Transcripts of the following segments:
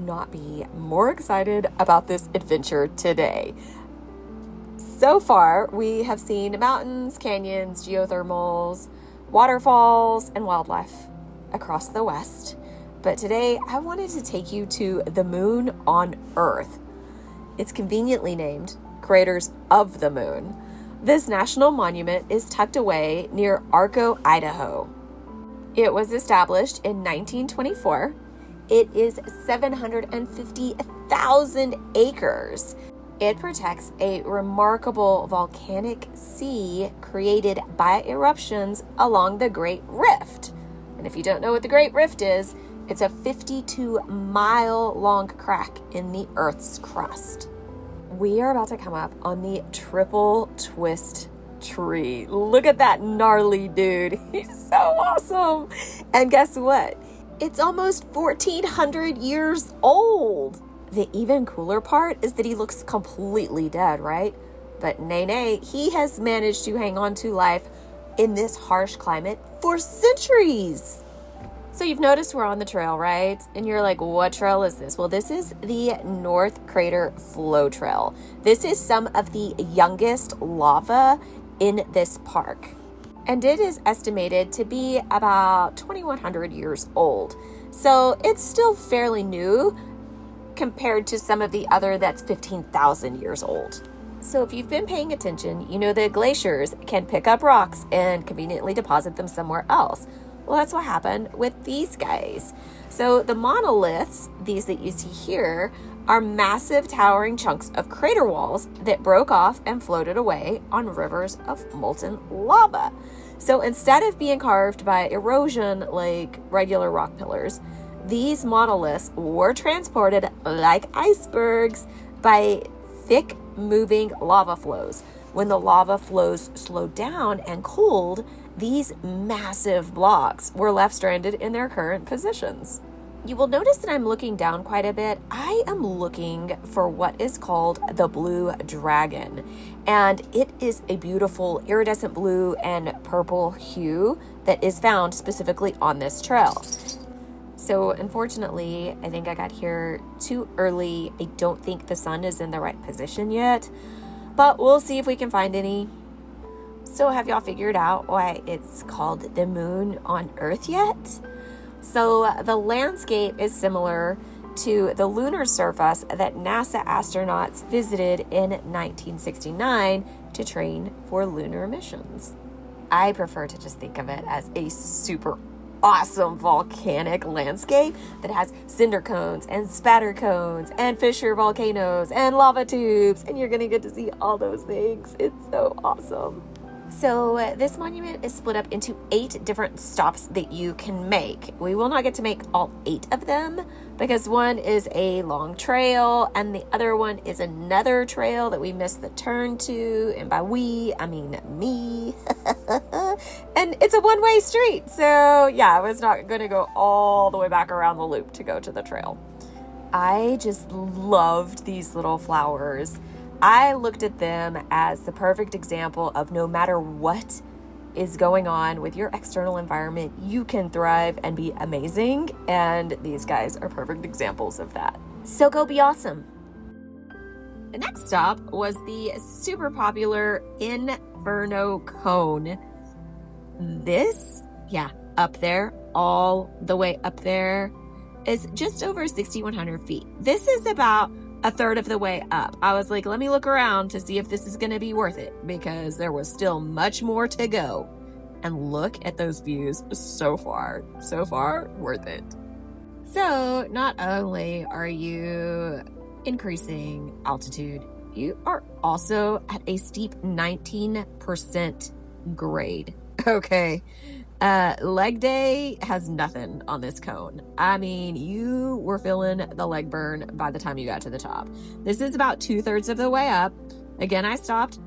not be more excited about this adventure today. So far, we have seen mountains, canyons, geothermals, waterfalls, and wildlife across the West. But today, I wanted to take you to the moon on Earth. It's conveniently named Craters of the Moon. This national monument is tucked away near Arco, Idaho. It was established in 1924. It is 750,000 acres. It protects a remarkable volcanic sea created by eruptions along the Great Rift. And if you don't know what the Great Rift is, it's a 52-mile-long crack in the Earth's crust. We are about to come up on the triple twist tree. Look at that gnarly dude. He's so awesome. And guess what? It's almost 1,400 years old. The even cooler part is that he looks completely dead, right? But nay, he has managed to hang on to life in this harsh climate for centuries. So you've noticed we're on the trail, right? And you're like, what trail is this? Well, this is the North Crater Flow Trail. This is some of the youngest lava in this park. And it is estimated to be about 2,100 years old. So it's still fairly new compared to some of the other that's 15,000 years old. So if you've been paying attention, you know that glaciers can pick up rocks and conveniently deposit them somewhere else. Well, that's what happened with these guys. So the monoliths, these that you see here, are massive towering chunks of crater walls that broke off and floated away on rivers of molten lava. So instead of being carved by erosion like regular rock pillars, these monoliths were transported like icebergs by thick moving lava flows. When the lava flows slowed down and cooled, these massive blocks were left stranded in their current positions. You will notice that I'm looking down quite a bit. I am looking for what is called the blue dragon, and it is a beautiful iridescent blue and purple hue that is found specifically on this trail. So unfortunately, I think I got here too early. I don't think the sun is in the right position yet, but we'll see if we can find any. So have y'all figured out why it's called the moon on Earth yet? So the landscape is similar to the lunar surface that NASA astronauts visited in 1969 to train for lunar missions. I prefer to just think of it as a super awesome volcanic landscape that has cinder cones and spatter cones and fissure volcanoes and lava tubes, and you're gonna get to see all those things. It's so awesome. So this monument is split up into 8 different stops that you can make. We will not get to make all 8 of them because one is a long trail and the other one is another trail that we missed the turn to. And by we, I mean me. And it's a one-way street. So yeah, I was not going to go all the way back around the loop to go to the trail. I just loved these little flowers. I looked at them as the perfect example of no matter what is going on with your external environment, you can thrive and be amazing. And these guys are perfect examples of that. So go be awesome. The next stop was the super popular Inferno Cone. This, up there, all the way up there, is just over 6,100 feet. This is about a third of the way up. I was like, let me look around to see if this is going to be worth it because there was still much more to go. And look at those views so far, worth it. So not only are you increasing altitude, you are also at a steep 19% grade. Okay. Leg day has nothing on this cone. I mean, you were feeling the leg burn by the time you got to the top. This is about 2/3 of the way up. Again, I stopped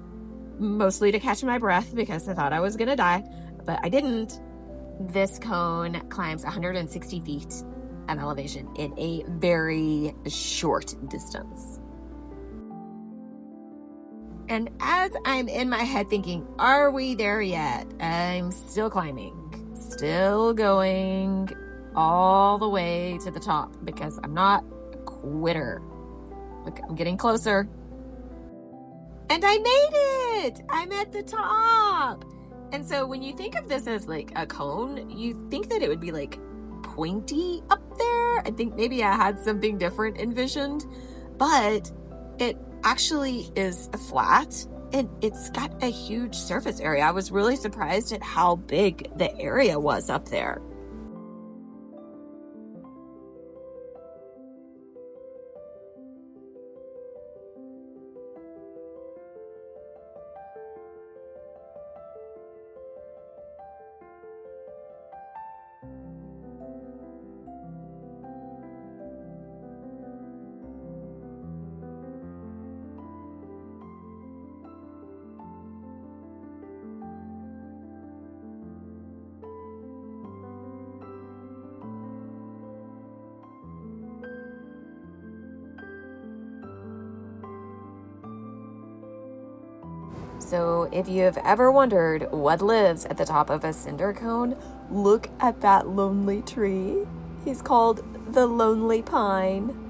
mostly to catch my breath because I thought I was going to die, but I didn't. This cone climbs 160 feet of elevation in a very short distance. And as I'm in my head thinking, are we there yet? I'm still climbing, still going all the way to the top because I'm not quitter. Look, I'm getting closer. And I made it! I'm at the top. And so when you think of this as like a cone, you think that it would be like pointy up there. I think maybe I had something different envisioned, but it actually is flat and it's got a huge surface area. I was really surprised at how big the area was up there. So if you have ever wondered what lives at the top of a cinder cone, look at that lonely tree. He's called the lonely pine.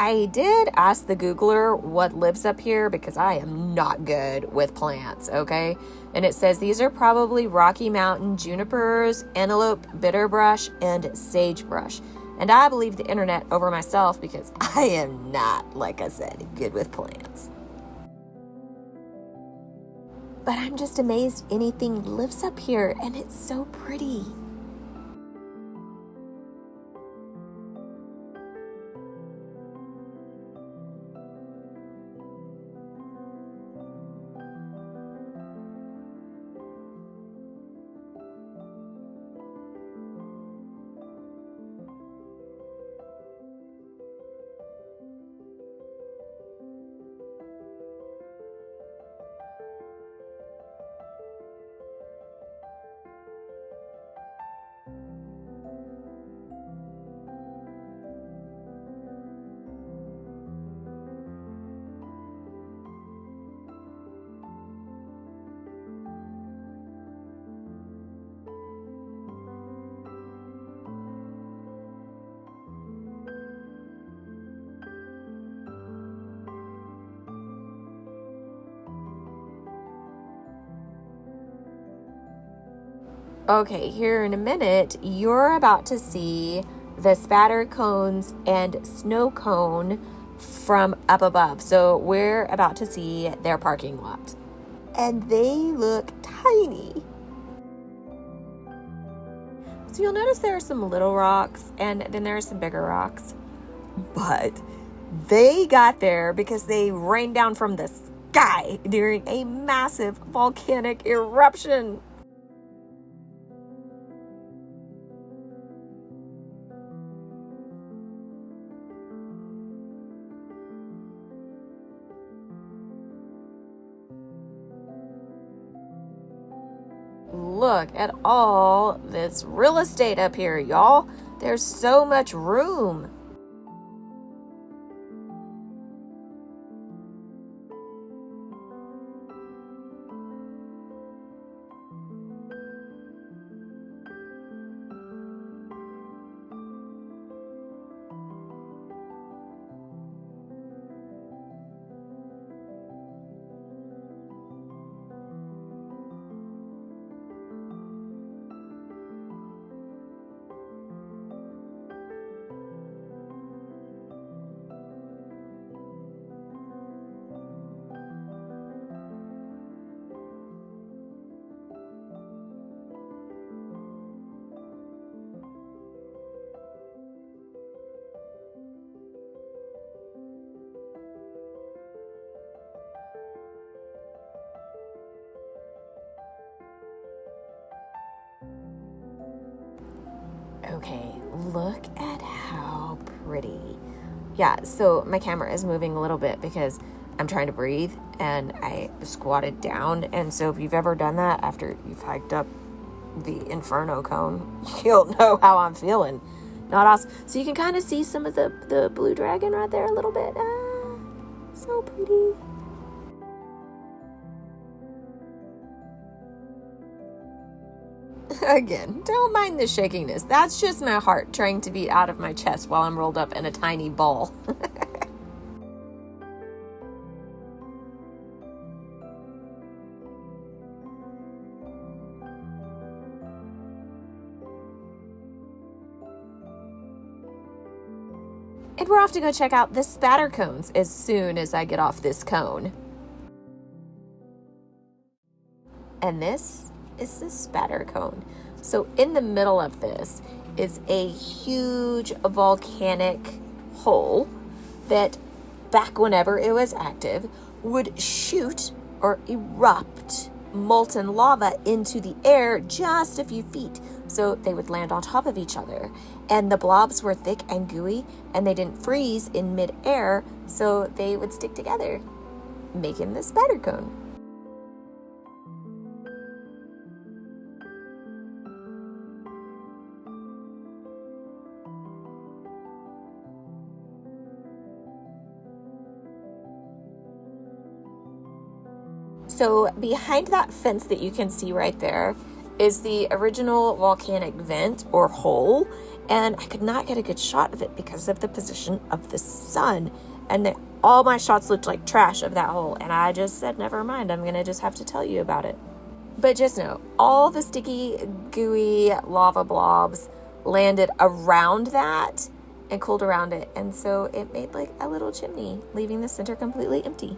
I did ask the Googler what lives up here because I am not good with plants, okay? And it says these are probably Rocky Mountain junipers, antelope bitterbrush, and sagebrush. And I believe the internet over myself because I am not, like I said, good with plants. But I'm just amazed anything lives up here and it's so pretty. Okay, here in a minute, you're about to see the spatter cones and snow cone from up above. So we're about to see their parking lot. And they look tiny. So you'll notice there are some little rocks and then there are some bigger rocks. But they got there because they rained down from the sky during a massive volcanic eruption. Look at all this real estate up here, y'all. There's so much room. Okay, look at how pretty. Yeah, so my camera is moving a little bit because I'm trying to breathe and I squatted down. And so if you've ever done that after you've hiked up the Inferno cone, you'll know how I'm feeling. Not awesome. So you can kind of see some of the blue dragon right there a little bit. So pretty. Again, don't mind the shakiness. That's just my heart trying to beat out of my chest while I'm rolled up in a tiny ball. And we're off to go check out the spatter cones as soon as I get off this cone. And this is the spatter cone. So in the middle of this is a huge volcanic hole that back whenever it was active would shoot or erupt molten lava into the air just a few feet. So they would land on top of each other. And the blobs were thick and gooey and they didn't freeze in mid-air, so they would stick together, making the spatter cone. So behind that fence that you can see right there is the original volcanic vent or hole, and I could not get a good shot of it because of the position of the sun, and all my shots looked like trash of that hole, and I just said never mind, I'm gonna just have to tell you about it. But just know, all the sticky, gooey lava blobs landed around that and cooled around it, and so it made like a little chimney, leaving the center completely empty.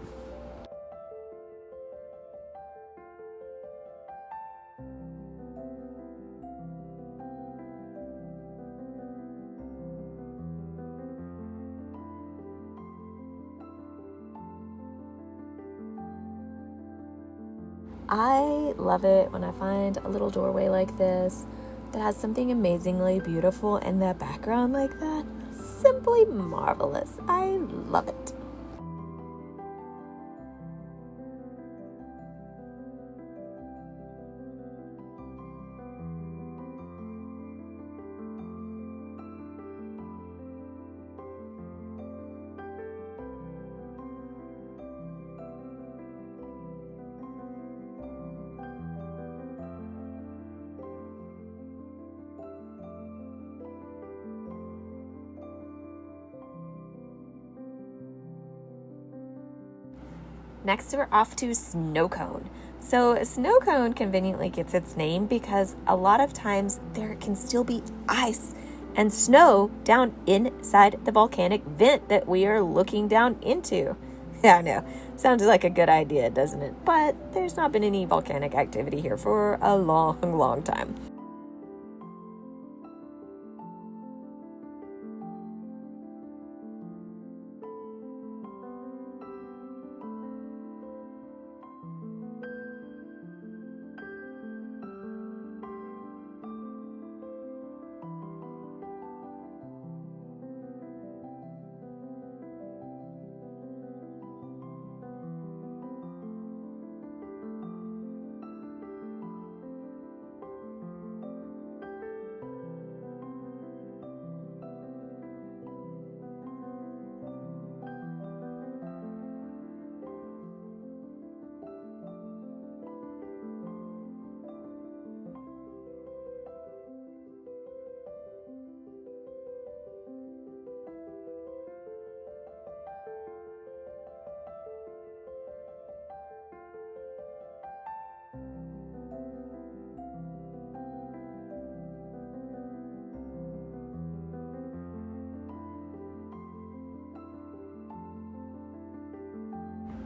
I love it when I find a little doorway like this that has something amazingly beautiful in the background like that. Simply marvelous. I love it. Next, we're off to Snow Cone. So Snow Cone conveniently gets its name because a lot of times there can still be ice and snow down inside the volcanic vent that we are looking down into. Yeah, I know. Sounds like a good idea, doesn't it? But there's not been any volcanic activity here for a long, long time.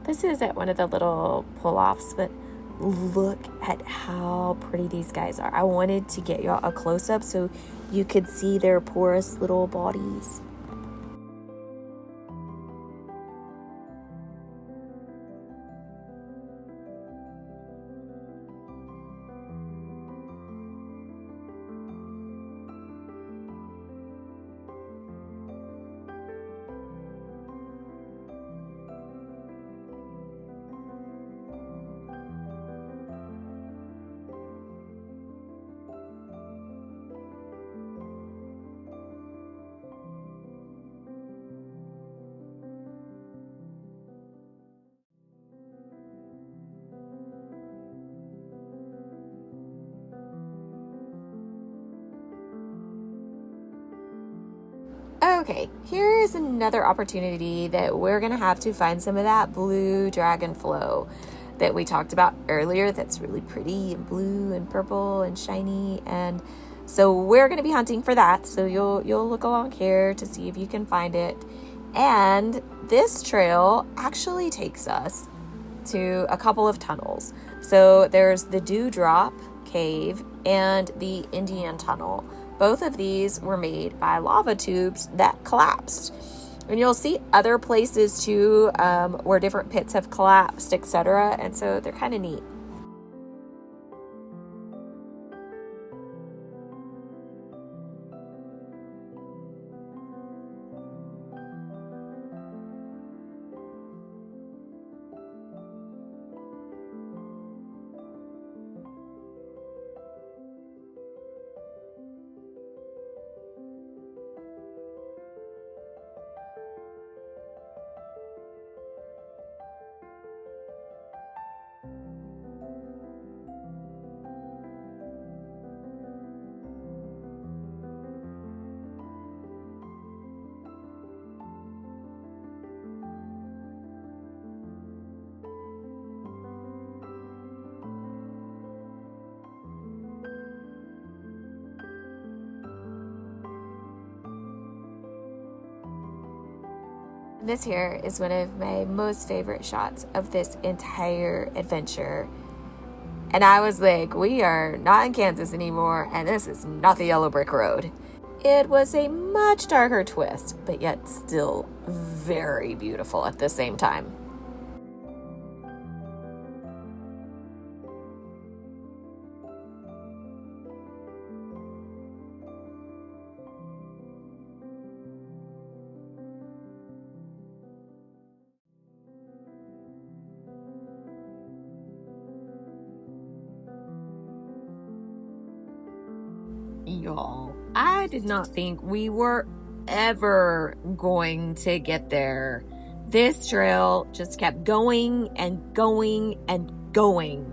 This is at one of the little pull-offs, but look at how pretty these guys are. I wanted to get y'all a close-up so you could see their porous little bodies. Okay, here is another opportunity that we're going to have to find some of that blue dragon flow that we talked about earlier. That's really pretty and blue and purple and shiny. And so we're going to be hunting for that. So you'll look along here to see if you can find it. And this trail actually takes us to a couple of tunnels. So there's the Dewdrop Cave and the Indian Tunnel. Both of these were made by lava tubes that collapsed. And you'll see other places too where different pits have collapsed, etc. And so they're kind of neat. This here is one of my most favorite shots of this entire adventure. And I was like, we are not in Kansas anymore, and this is not the yellow brick road. It was a much darker twist, but yet still very beautiful at the same time. Y'all, I did not think we were ever going to get there. This trail just kept going and going and going.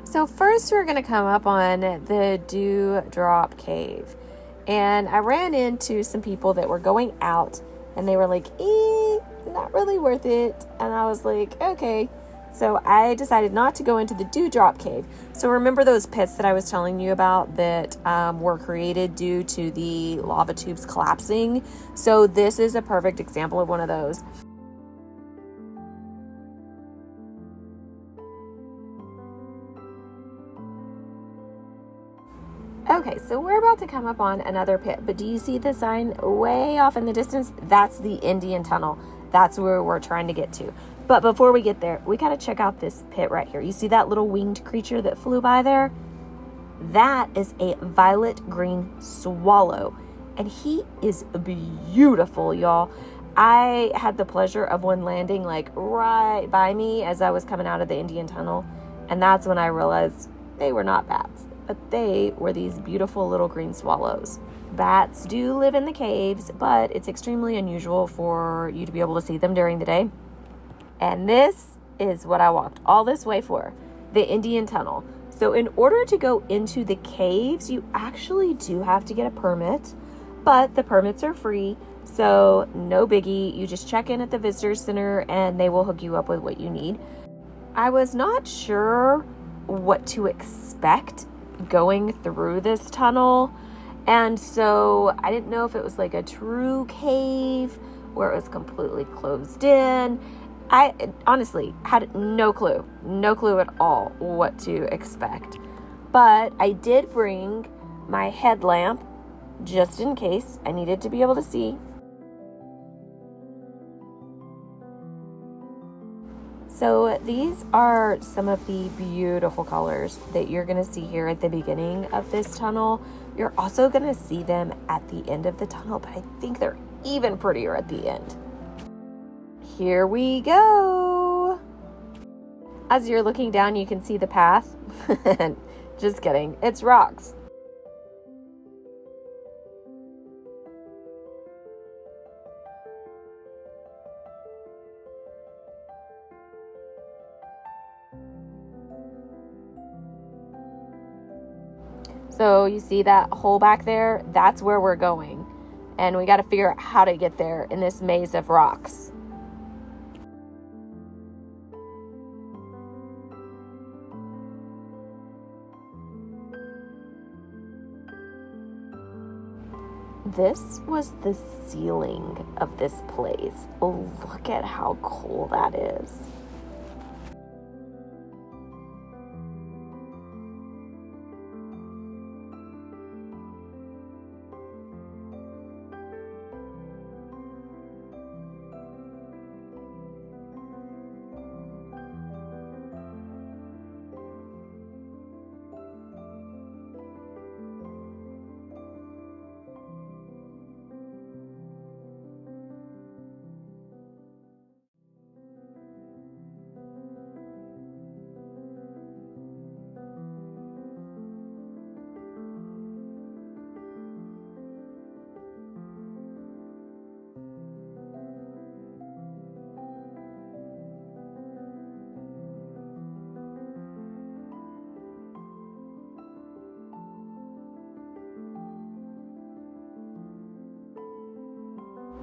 So first we're going to come up on the Dewdrop Cave. And I ran into some people that were going out and they were like, not really worth it. And I was like, okay. So I decided not to go into the Dewdrop Cave. So remember those pits that I was telling you about that were created due to the lava tubes collapsing? So this is a perfect example of one of those. Okay, so we're about to come up on another pit, but do you see the sign way off in the distance? That's the Indian Tunnel. That's where we're trying to get to. But before we get there, we got to check out this pit right here. You see that little winged creature that flew by there? That is a violet green swallow, and he is beautiful, y'all. I had the pleasure of one landing like right by me as I was coming out of the Indian Tunnel, and that's when I realized they were not bats. But they were these beautiful little green swallows. Bats do live in the caves, but it's extremely unusual for you to be able to see them during the day. And this is what I walked all this way for, the Indian Tunnel. So in order to go into the caves, you actually do have to get a permit, but the permits are free, so no biggie. You just check in at the visitor center and they will hook you up with what you need. I was not sure what to expect going through this tunnel, and so I didn't know if it was like a true cave where it was completely closed in. I honestly had no clue at all what to expect, but I did bring my headlamp just in case I needed to be able to see. So these are some of the beautiful colors that you're going to see here at the beginning of this tunnel. You're also going to see them at the end of the tunnel, but I think they're even prettier at the end. Here we go. As you're looking down, you can see the path. Just kidding. It's rocks. So you see that hole back there? That's where we're going. And we got to figure out how to get there in this maze of rocks. This was the ceiling of this place. Oh, look at how cool that is.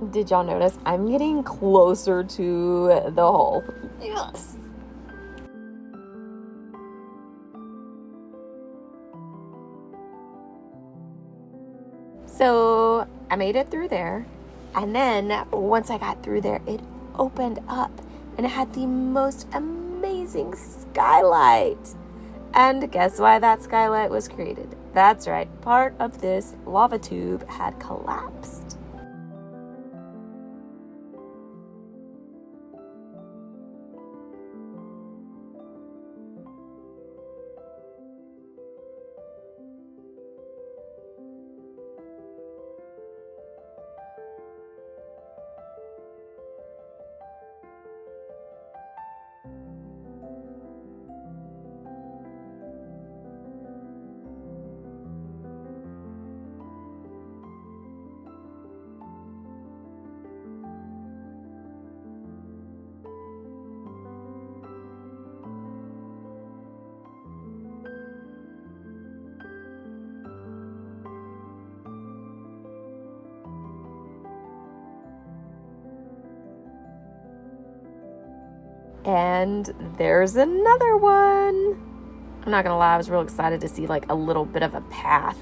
Did y'all notice I'm getting closer to the hole? Yes. So I made it through there. And then once I got through there, it opened up and it had the most amazing skylight. And guess why that skylight was created? That's right. Part of this lava tube had collapsed. And there's another one. I'm not gonna lie, I was real excited to see like a little bit of a path.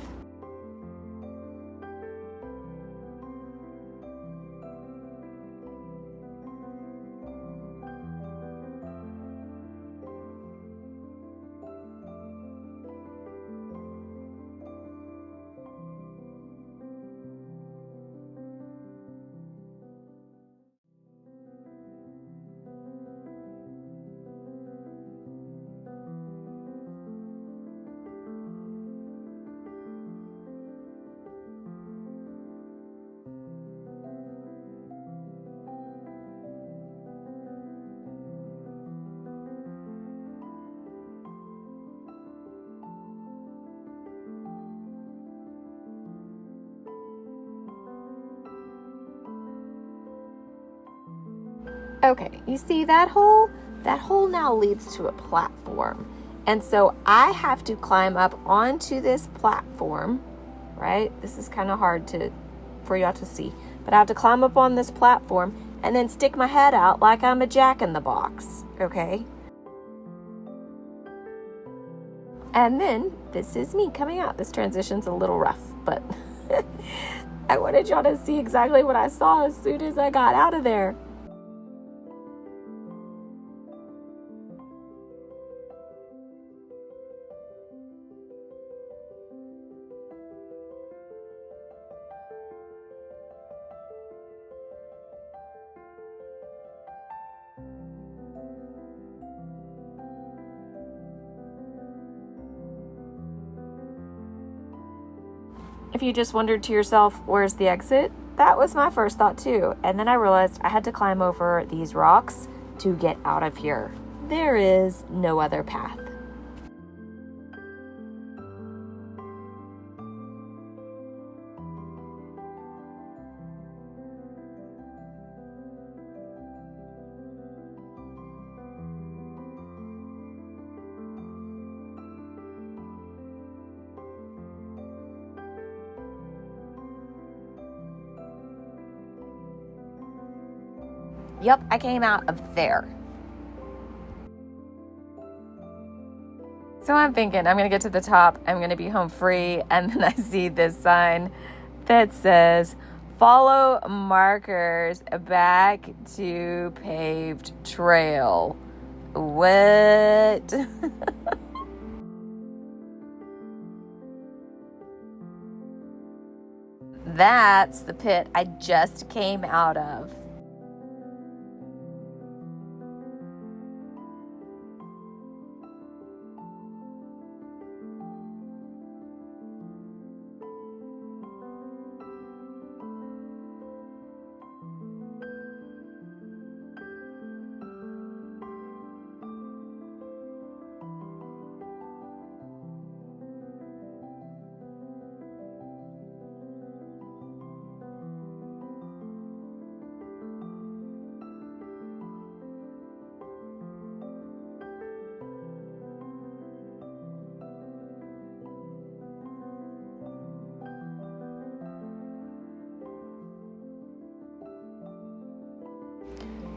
Okay, you see that hole? That hole now leads to a platform. And so I have to climb up onto this platform, right? This is kind of hard for y'all to see. But I have to climb up on this platform and then stick my head out like I'm a jack-in-the-box, okay? And then this is me coming out. This transition's a little rough, but I wanted y'all to see exactly what I saw as soon as I got out of there. If you just wondered to yourself, where's the exit? That was my first thought too. And then I realized I had to climb over these rocks to get out of here. There is no other path. Yep, I came out of there. So I'm thinking I'm going to get to the top, I'm going to be home free, and then I see this sign that says, follow markers back to paved trail. What? That's the pit I just came out of.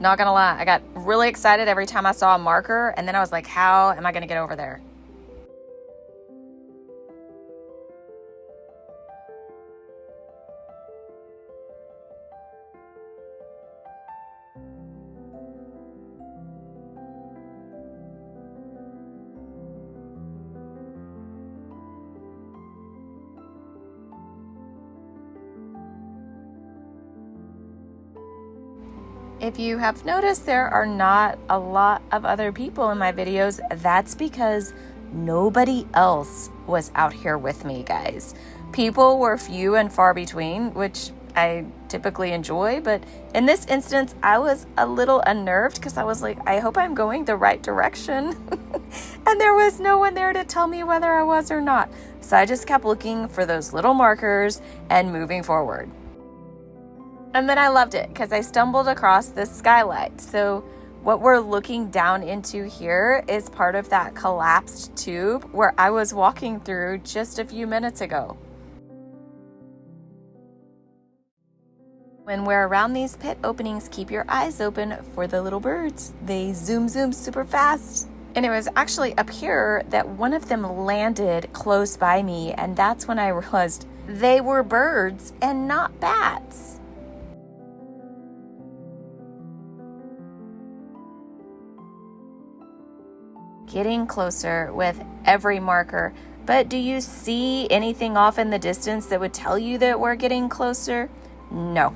Not gonna lie, I got really excited every time I saw a marker, and then I was like, how am I gonna get over there? If you have noticed, there are not a lot of other people in my videos. That's because nobody else was out here with me, guys. People were few and far between, which I typically enjoy, but in this instance, I was a little unnerved because I was like, I hope I'm going the right direction. And there was no one there to tell me whether I was or not. So I just kept looking for those little markers and moving forward. And then I loved it because I stumbled across this skylight. So what we're looking down into here is part of that collapsed tube where I was walking through just a few minutes ago. When we're around these pit openings, keep your eyes open for the little birds. They zoom super fast. And it was actually up here that one of them landed close by me, and that's when I realized they were birds and not bats. Getting closer with every marker. But do you see anything off in the distance that would tell you that we're getting closer? No.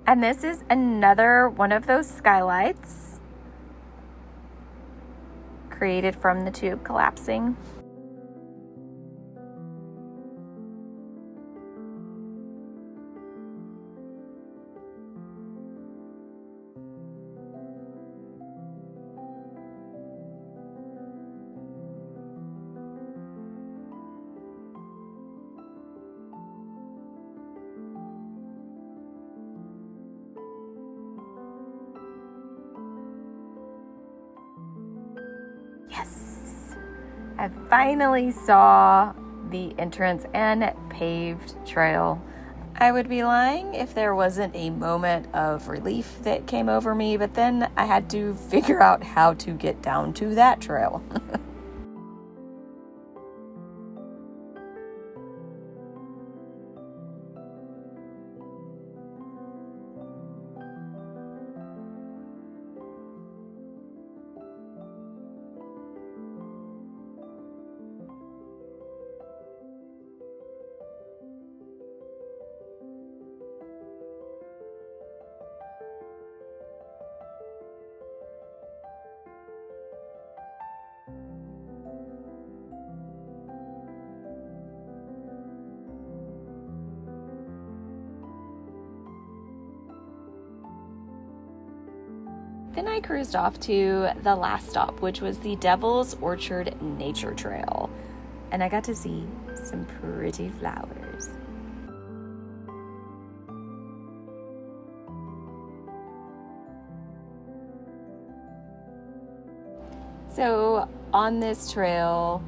And this is another one of those skylights created from the tube collapsing. Yes, I finally saw the entrance and paved trail. I would be lying if there wasn't a moment of relief that came over me, but then I had to figure out how to get down to that trail. Then I cruised off to the last stop, which was the Devil's Orchard Nature Trail. And I got to see some pretty flowers. So on this trail,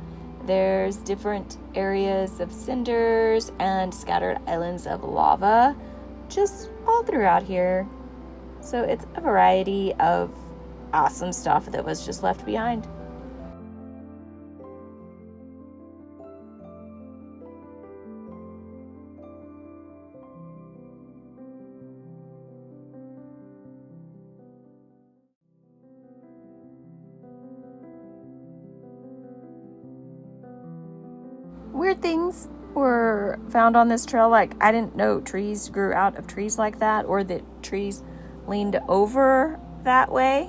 there's different areas of cinders and scattered islands of lava just all throughout here. So it's a variety of awesome stuff that was just left behind. Weird things were found on this trail. Like, I didn't know trees grew out of trees like that, or that trees leaned over that way.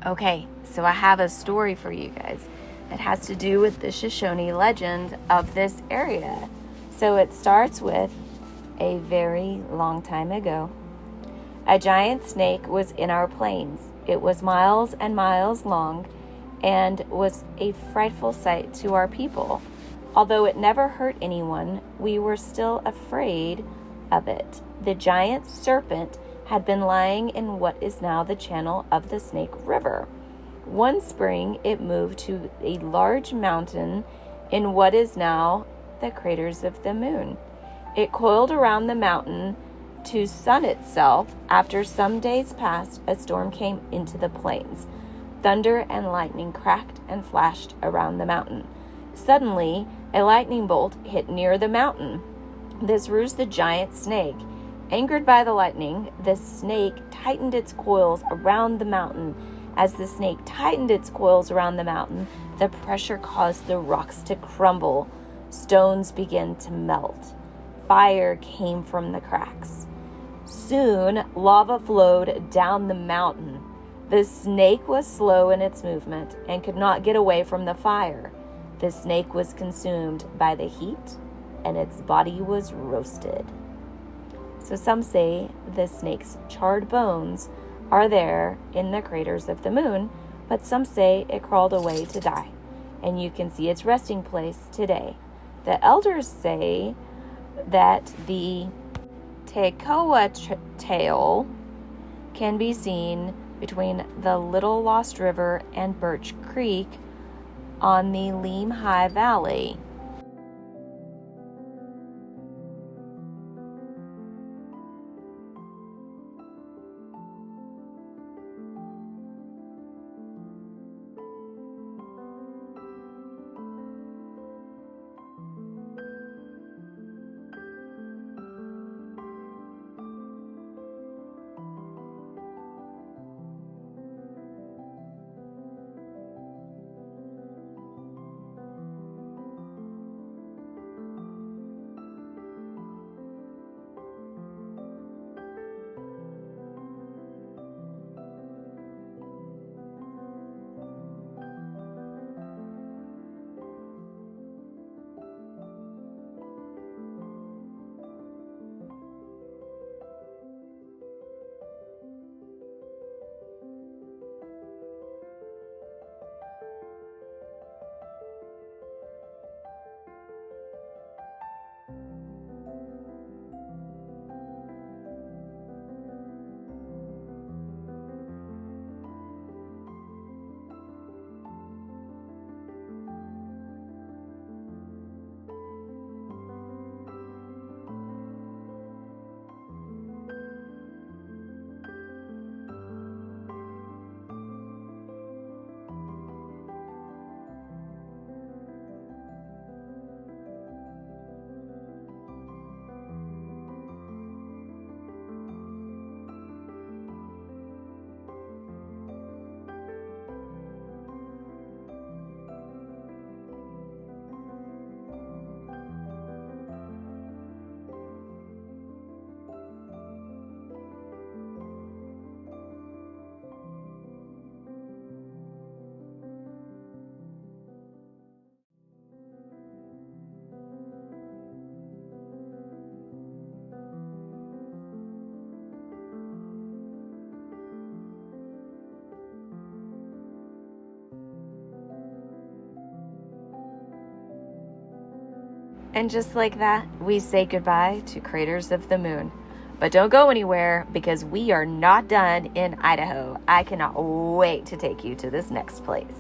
Okay, so I have a story for you guys. It has to do with the Shoshone legend of this area. So it starts with a very long time ago. A giant snake was in our plains. It was miles and miles long and was a frightful sight to our people. Although it never hurt anyone, we were still afraid of it. The giant serpent had been lying in what is now the channel of the Snake River. One spring, it moved to a large mountain in what is now the craters of the moon. It coiled around the mountain to sun itself. After some days passed, a storm came into the plains. Thunder and lightning cracked and flashed around the mountain. Suddenly, a lightning bolt hit near the mountain. This roused the giant snake. Angered by the lightning, the snake tightened its coils around the mountain. As the snake tightened its coils around the mountain, the pressure caused the rocks to crumble. Stones began to melt. Fire came from the cracks. Soon, lava flowed down the mountain. The snake was slow in its movement and could not get away from the fire. The snake was consumed by the heat, and its body was roasted. So some say the snake's charred bones are there in the craters of the moon, but some say it crawled away to die, and you can see its resting place today. The elders say that the Tekoa tail can be seen between the Little Lost River and Birch Creek on the Lemhi Valley. And just like that, we say goodbye to Craters of the Moon. But don't go anywhere because we are not done in Idaho. I cannot wait to take you to this next place.